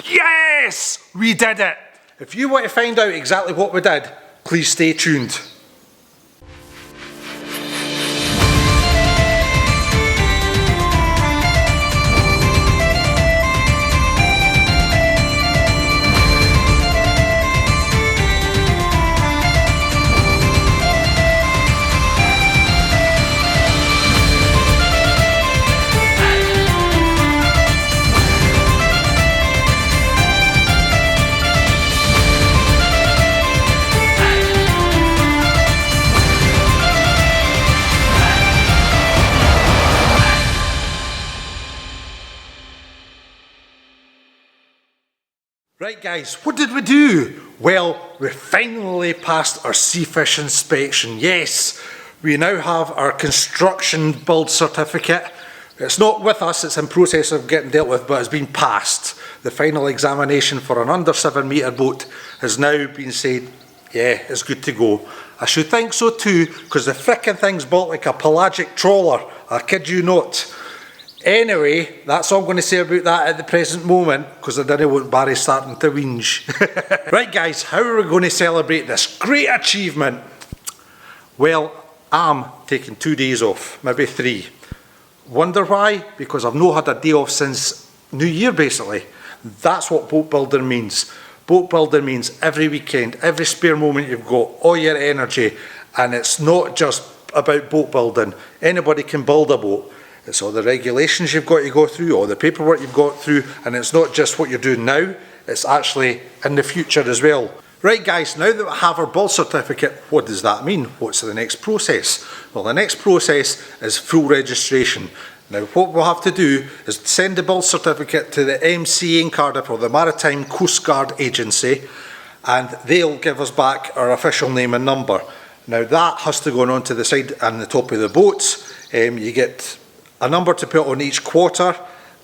Yes! We did it! If you want to find out exactly what we did, please stay tuned. Right guys, what did we do? Well, we finally passed our sea fish inspection. Yes, we now have our construction build certificate. It's not with us, it's in process of getting dealt with, but it's been passed. The final examination for an under 7 metre boat has now been said, yeah, it's good to go. I should think so too, because the frickin' thing's built like a pelagic trawler, I kid you not. Anyway, that's all I'm going to say about that at the present moment, because I don't want Barry starting to whinge. Right guys, how are we going to celebrate this great achievement? Well, I'm taking 2 days off, maybe 3. Wonder why? Because I've not had a day off since New Year basically. That's what boat building means. Boat building means every weekend, every spare moment you've got, all your energy, and it's not just about boat building. Anybody can build a boat. It's all the regulations you've got to go through, all the paperwork you've got through, and it's not just what you're doing now, it's actually in the future as well. Right guys, now that we have our build certificate, what does that mean? What's the next process? Well, the next process is full registration. Now what we'll have to do is send the build certificate to the MCA in Cardiff, or the Maritime Coast Guard Agency, and they'll give us back our official name and number. Now that has to go on to the side and the top of the boats. You get a number to put on each quarter,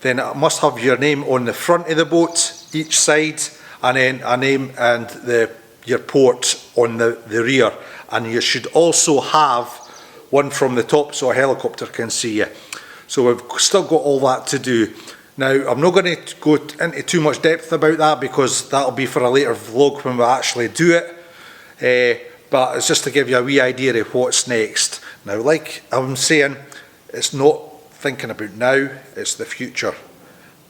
then it must have your name on the front of the boat, each side, and then a name and your port on the rear. And you should also have one from the top so a helicopter can see you. So we've still got all that to do. Now, I'm not going to go into too much depth about that because that'll be for a later vlog when we actually do it. But it's just to give you a wee idea of what's next. Now, like I'm saying, it's not thinking about now, it's the future.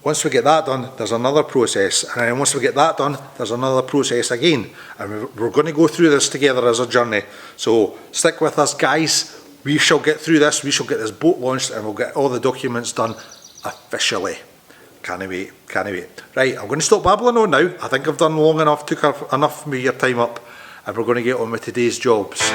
Once we get that done, there's another process, and then once we get that done, there's another process again, and we're going to go through this together as a journey. So stick with us guys, we shall get through this, we shall get this boat launched, and we'll get all the documents done officially. Can't wait, can't wait. Right, I'm going to stop babbling on now. I think I've done long enough, took enough of your time up, and we're going to get on with today's jobs.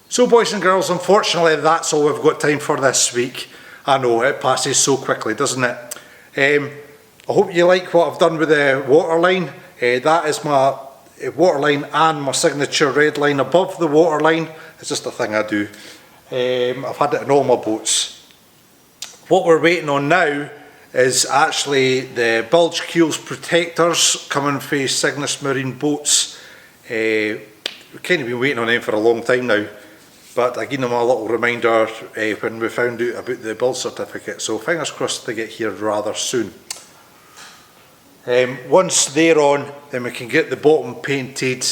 So boys and girls, unfortunately that's all we've got time for this week. I know, it passes so quickly, doesn't it? I hope you like what I've done with the waterline. That is my waterline and my signature red line above the waterline. It's just a thing I do. I've had it in all my boats. What we're waiting on now is actually the bilge keels protectors coming for Cygnus Marine boats. We've kind of been waiting on them for a long time now, but I gave them a little reminder when we found out about the build certificate, so fingers crossed they get here rather soon. Once they're on, then we can get the bottom painted.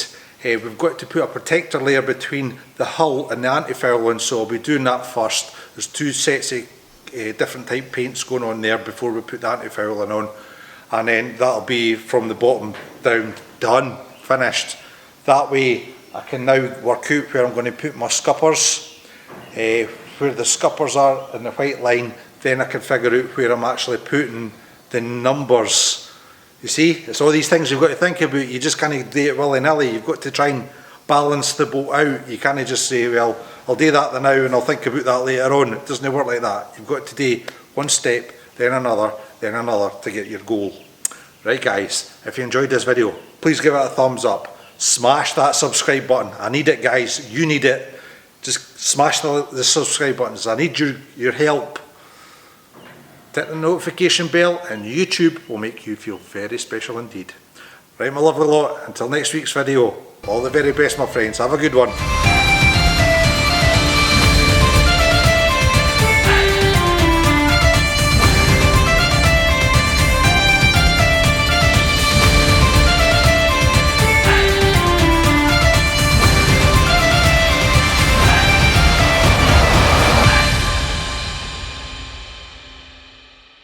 We've got to put a protector layer between the hull and the anti-fouling, so I'll be doing that first. There's two sets of different type paints going on there before we put the anti-fouling on, and then that'll be from the bottom down, done, finished. That way I can now work out where I'm going to put my scuppers, where the scuppers are in the white line. Then I can figure out where I'm actually putting the numbers. You see, it's all these things you've got to think about. You just can't do it willy-nilly. You've got to try and balance the boat out. You can't just say, well, I'll do that now and I'll think about that later on. It doesn't work like that. You've got to do one step, then another to get your goal. Right guys, if you enjoyed this video, please give it a thumbs up. Smash that subscribe button. I need it guys, you need it. Just smash the subscribe buttons. I need your help. Hit the notification bell and YouTube will make you feel very special indeed. Right my lovely lot, until next week's video, all the very best my friends, have a good one.